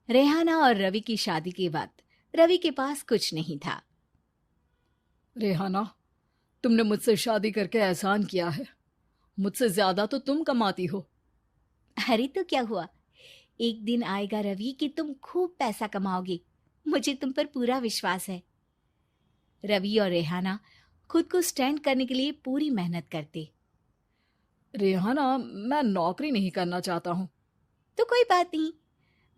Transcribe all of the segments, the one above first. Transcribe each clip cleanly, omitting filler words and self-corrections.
रेहाना और रवि की शादी के बाद रवि के पास कुछ नहीं था। रेहाना, तुमने मुझसे शादी करके एहसान किया है। मुझसे ज्यादा तो तुम कमाती हो। अरे तो क्या हुआ, एक दिन आएगा रवि कि तुम खूब पैसा कमाओगे। मुझे तुम पर पूरा विश्वास है। रवि और रेहाना खुद को स्टैंड करने के लिए पूरी मेहनत करते। रेहाना, मैं नौकरी नहीं करना चाहता हूँ। तो कोई बात नहीं,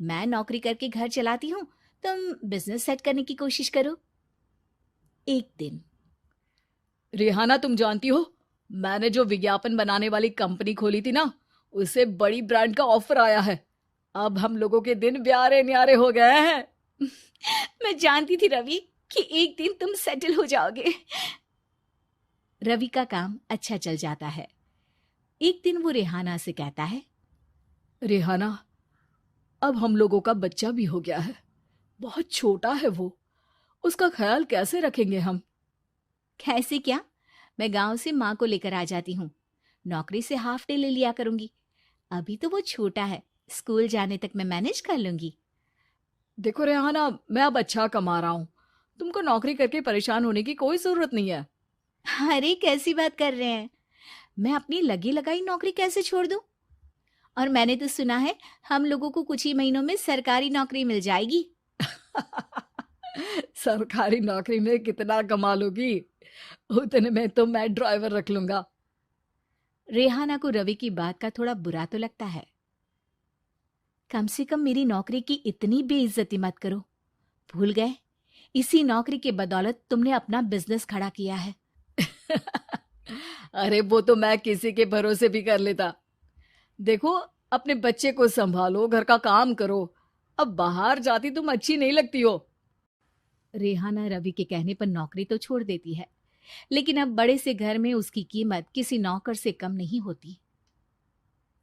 मैं नौकरी करके घर चलाती हूँ, तुम बिजनेस सेट करने की कोशिश करो। एक दिन रेहाना, तुम जानती हो, मैंने जो विज्ञापन बनाने वाली कंपनी खोली थी ना, उसे बड़ी ब्रांड का ऑफर आया है। अब हम लोगों के दिन ब्यारे न्यारे हो गए हैं। मैं जानती थी रवि कि एक दिन तुम सेटल हो जाओगे। रवि का काम अच्छा चल जाता है। एक दिन वो रेहाना से कहता है, रेहाना, अब हम लोगों का बच्चा भी हो गया है। बहुत छोटा है वो। उसका ख्याल कैसे रखेंगे हम? कैसे क्या, मैं गांव से माँ को लेकर आ जाती हूँ। नौकरी से हाफ डे ले लिया करूंगी। अभी तो वो छोटा है, स्कूल जाने तक मैं मैनेज कर लूंगी। देखो रेहाना, मैं अब अच्छा कमा रहा हूँ। तुमको नौकरी करके परेशान होने की कोई जरूरत नहीं है। अरे कैसी बात कर रहे हैं, मैं अपनी लगी लगाई नौकरी कैसे छोड़ दूं? और मैंने तो सुना है हम लोगों को कुछ ही महीनों में सरकारी नौकरी मिल जाएगी। सरकारी नौकरी में कितना कमा लोगी? उतने में तो मैं ड्राइवर रख लूंगा। रेहाना को रवि की बात का थोड़ा बुरा तो लगता है। कम से कम मेरी नौकरी की इतनी बेइज्जती मत करो। भूल गए, इसी नौकरी के बदौलत तुमने अपना बिजनेस खड़ा किया है। अरे वो तो मैं किसी के भरोसे भी कर लेता। देखो, अपने बच्चे को संभालो, घर का काम करो। अब बाहर जाती तुम अच्छी नहीं लगती हो। रेहाना रवि के कहने पर नौकरी तो छोड़ देती है, लेकिन अब बड़े से घर में उसकी कीमत किसी नौकर से कम नहीं होती।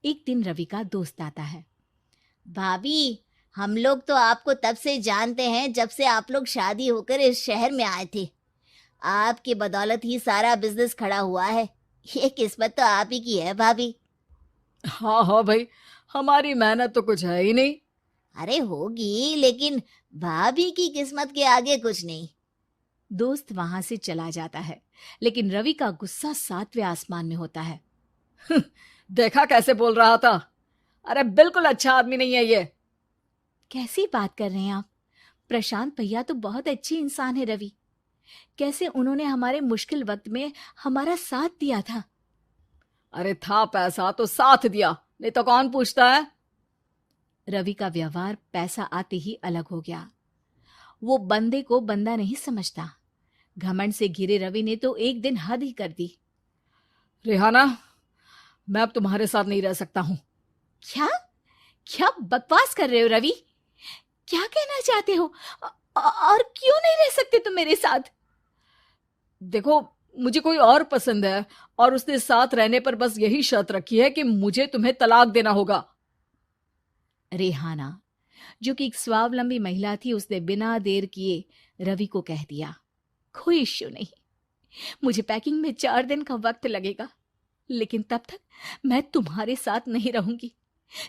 एक दिन रवि का दोस्त आता है। भाभी, हम लोग तो आपको तब से जानते हैं जब से आप लोग शादी होकर इस शहर में आए थे। आपकी बदौलत ही सारा बिजनेस खड़ा हुआ है। ये किस्मत तो आप ही की है भाभी। हाँ हाँ भाई, हमारी मेहनत तो कुछ है ही नहीं। अरे होगी, लेकिन भाभी की किस्मत के आगे कुछ नहीं। दोस्त वहां से चला जाता है, लेकिन रवि का गुस्सा सातवें आसमान में होता है। देखा कैसे बोल रहा था? अरे बिल्कुल अच्छा आदमी नहीं है ये। कैसी बात कर रहे हैं आप? प्रशांत भैया तो बहुत अच्छे इंसान है रवि। कैसे उन्होंने हमारे मुश्किल वक्त में हमारा साथ दिया था। अरे था पैसा तो साथ दिया, नहीं तो कौन पूछता है? रवि का व्यवहार पैसा आते ही अलग हो गया। वो बंदे को बंदा नहीं समझता। घमंड से घिरे रवि ने तो एक दिन हद ही कर दी। रेहाना, मैं अब तुम्हारे साथ नहीं रह सकता हूँ। क्या क्या बकवास कर रहे हो रवि? क्या कहना चाहते हो? और क्यों नहीं रह सकते तुम मेरे साथ? देखो, मुझे कोई और पसंद है, और उसने साथ रहने पर बस यही शर्त रखी है कि मुझे तुम्हें तलाक देना होगा। रेहाना, जो कि एक स्वावलंबी महिला थी, उसने बिना देर किए रवि को कह दिया, कोई इश्यू नहीं, मुझे पैकिंग में 4 दिन का वक्त लगेगा, लेकिन तब तक मैं तुम्हारे साथ नहीं रहूंगी।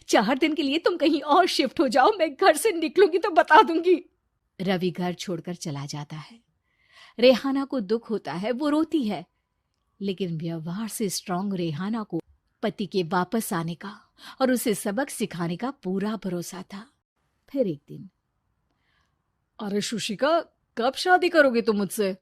4 दिन के लिए तुम कहीं और शिफ्ट हो जाओ, मैं घर से निकलूंगी तो बता दूंगी। रवि घर छोड़कर चला जाता है। रेहाना को दुख होता है, वो रोती है, लेकिन व्यवहार से स्ट्रांग रेहाना को पति के वापस आने का और उसे सबक सिखाने का पूरा भरोसा था। फिर एक दिन अरे शुशिका, कब शादी करोगे तुम मुझसे?